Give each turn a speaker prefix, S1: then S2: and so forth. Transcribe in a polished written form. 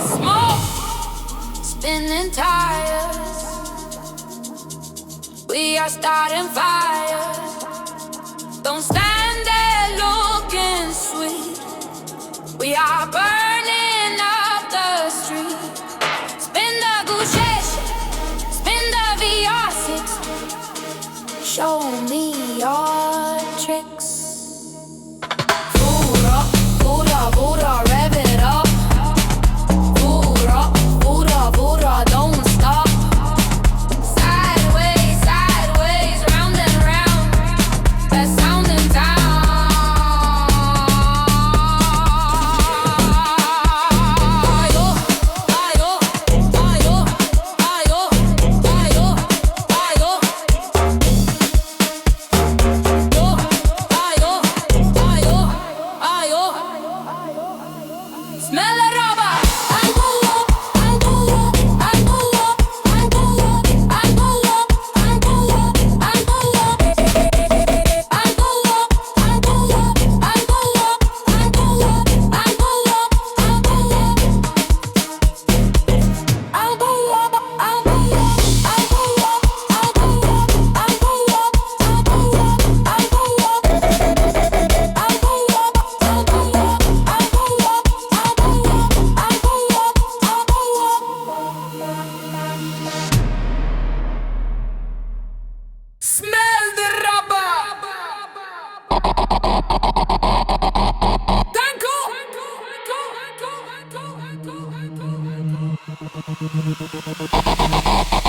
S1: Smoke, spinning tires. We are starting fires. Don't stand there looking sweet. We are burning up the street. Spin the Gucci, spin the VR6. Show me your tricks. Food up, rev it up. Food up, don't stop. Sideways, sideways, round and round. Best sound in town. Ayo, ayo, ayo, ayo, ayo, ayo. Smell the rubber. Smell the rubber. Thank you.